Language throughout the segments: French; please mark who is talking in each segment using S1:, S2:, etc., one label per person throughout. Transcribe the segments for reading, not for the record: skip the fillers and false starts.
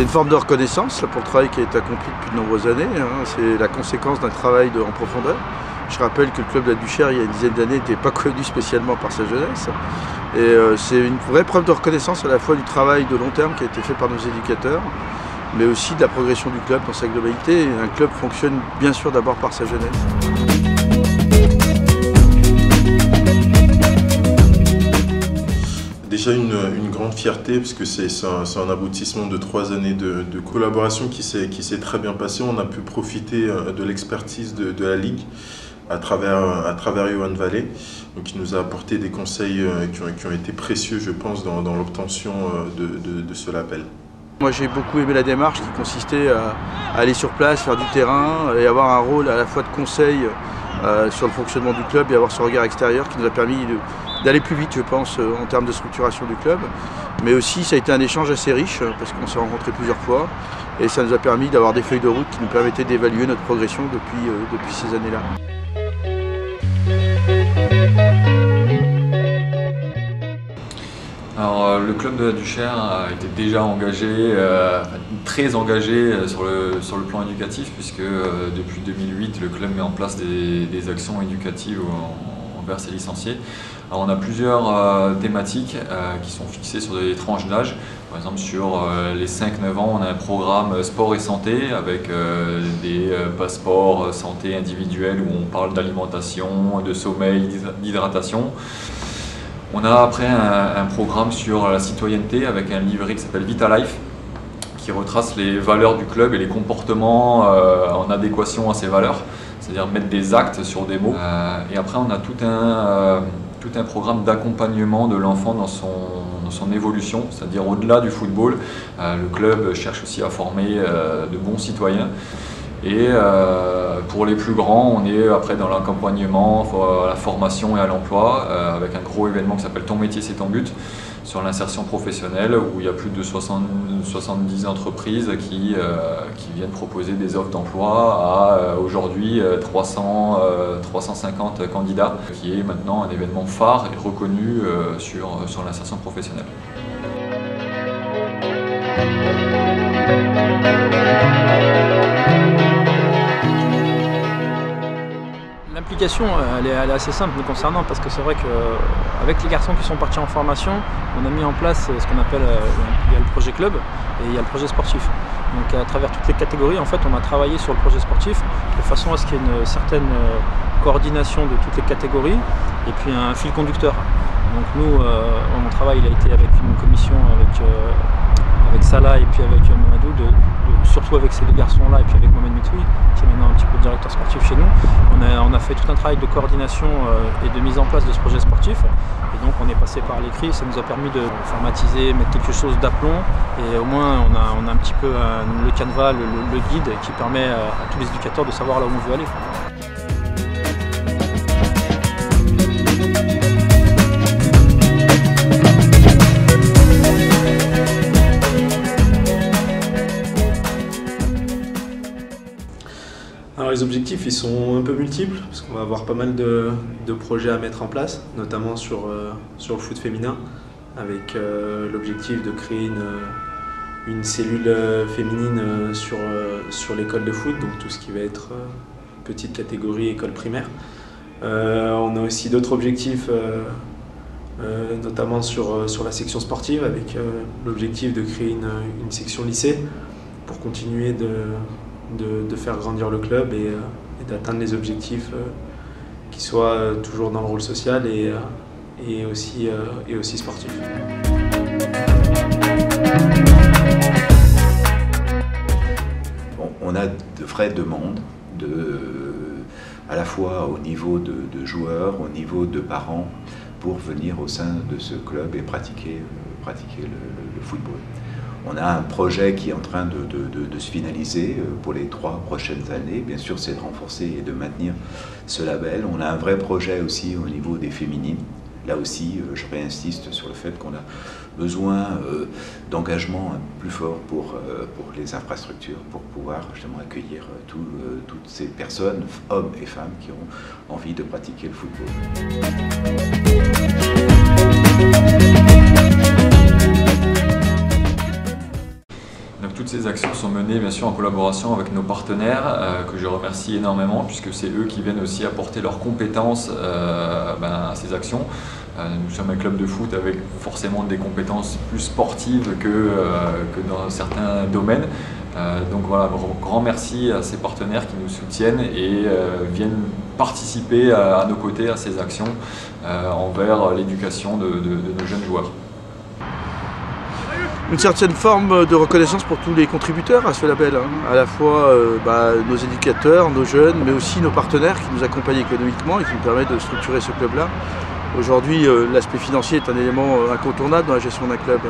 S1: C'est une forme de reconnaissance pour le travail qui a été accompli depuis de nombreuses années. C'est la conséquence d'un travail en profondeur. Je rappelle que le club de la Duchère, il y a une dizaine d'années, n'était pas connu spécialement par sa jeunesse. Et c'est une vraie preuve de reconnaissance à la fois du travail de long terme qui a été fait par nos éducateurs, mais aussi de la progression du club dans sa globalité. Et un club fonctionne bien sûr d'abord par sa jeunesse.
S2: Déjà une grande fierté parce que c'est un aboutissement de 3 années de collaboration qui s'est très bien passé. On a pu profiter de l'expertise de la Ligue à travers Johan Vallée, donc qui nous a apporté des conseils qui ont été précieux, je pense, dans l'obtention de ce label.
S1: Moi j'ai beaucoup aimé la démarche qui consistait à aller sur place, faire du terrain et avoir un rôle à la fois de conseil sur le fonctionnement du club et avoir ce regard extérieur qui nous a permis d'aller plus vite, je pense, en termes de structuration du club. Mais aussi ça a été un échange assez riche parce qu'on s'est rencontrés plusieurs fois et ça nous a permis d'avoir des feuilles de route qui nous permettaient d'évaluer notre progression depuis ces années-là.
S3: Alors, le club de la Duchère a été déjà engagé, très engagé sur le plan éducatif puisque depuis 2008 le club met en place des actions éducatives envers ses licenciés. Alors, on a plusieurs thématiques qui sont fixées sur des tranches d'âge. Par exemple sur les 5-9 ans on a un programme sport et santé avec des passeports santé individuels où on parle d'alimentation, de sommeil, d'hydratation. On a après un programme sur la citoyenneté avec un livret qui s'appelle Vita Life qui retrace les valeurs du club et les comportements en adéquation à ces valeurs, c'est-à-dire mettre des actes sur des mots. Et après on a tout un programme d'accompagnement de l'enfant dans son évolution, c'est-à-dire au-delà du football. Le club cherche aussi à former de bons citoyens. Et pour les plus grands, on est après dans l'accompagnement, à la formation et à l'emploi, avec un gros événement qui s'appelle Ton métier c'est ton but, sur l'insertion professionnelle, où il y a plus de 70 entreprises qui viennent proposer des offres d'emploi à aujourd'hui 350 candidats, qui est maintenant un événement phare et reconnu sur l'insertion professionnelle.
S4: L'implication elle est assez simple nous concernant parce que c'est vrai qu'avec les garçons qui sont partis en formation, on a mis en place ce qu'on appelle il y a le projet club et il y a le projet sportif. Donc à travers toutes les catégories, en fait, on a travaillé sur le projet sportif de façon à ce qu'il y ait une certaine coordination de toutes les catégories et puis un fil conducteur. Donc nous, mon travail il a été avec une commission avec Salah et puis avec Mamadou, surtout avec ces deux garçons-là et puis avec Mohamed Mitoui, qui est maintenant un petit peu directeur sportif chez nous. On a fait tout un travail de coordination et de mise en place de ce projet sportif. Et donc on est passé par l'écrit, ça nous a permis de formatiser, mettre quelque chose d'aplomb. Et au moins on a un petit peu le canevas, le guide qui permet à tous les éducateurs de savoir là où on veut aller.
S5: Alors les objectifs ils sont un peu multiples parce qu'on va avoir pas mal de projets à mettre en place, notamment sur le foot féminin, avec l'objectif de créer une cellule féminine sur l'école de foot, donc tout ce qui va être petite catégorie école primaire. On a aussi d'autres objectifs, notamment sur la section sportive, avec l'objectif de créer une section lycée pour continuer de faire grandir le club et d'atteindre les objectifs qui soient toujours dans le rôle social et aussi sportif.
S6: Bon, on a de vraies demandes, à la fois au niveau de joueurs, au niveau de parents, pour venir au sein de ce club et pratiquer le football. On a un projet qui est en train de se finaliser pour les 3 prochaines années. Bien sûr, c'est de renforcer et de maintenir ce label. On a un vrai projet aussi au niveau des féminines. Là aussi, je réinsiste sur le fait qu'on a besoin d'engagement plus fort pour les infrastructures, pour pouvoir justement accueillir toutes ces personnes, hommes et femmes, qui ont envie de pratiquer le football.
S3: ces actions sont menées bien sûr en collaboration avec nos partenaires, que je remercie énormément, puisque c'est eux qui viennent aussi apporter leurs compétences à ces actions. Nous sommes un club de foot avec forcément des compétences plus sportives que dans certains domaines. Donc voilà, grand merci à ces partenaires qui nous soutiennent et viennent participer à nos côtés à ces actions envers l'éducation de nos jeunes joueurs.
S1: Une certaine forme de reconnaissance pour tous les contributeurs à ce label, à la fois nos éducateurs, nos jeunes, mais aussi nos partenaires qui nous accompagnent économiquement et qui nous permettent de structurer ce club-là. Aujourd'hui, l'aspect financier est un élément incontournable dans la gestion d'un club,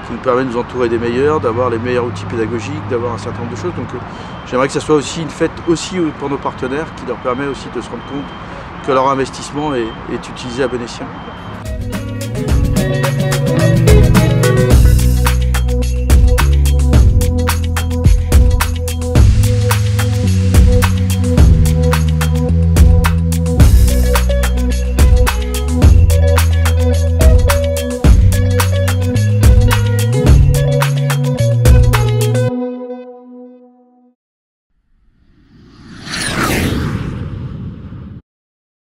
S1: qui nous permet de nous entourer des meilleurs, d'avoir les meilleurs outils pédagogiques, d'avoir un certain nombre de choses. Donc j'aimerais que ça soit aussi une fête aussi pour nos partenaires, qui leur permet aussi de se rendre compte que leur investissement est utilisé à bon escient.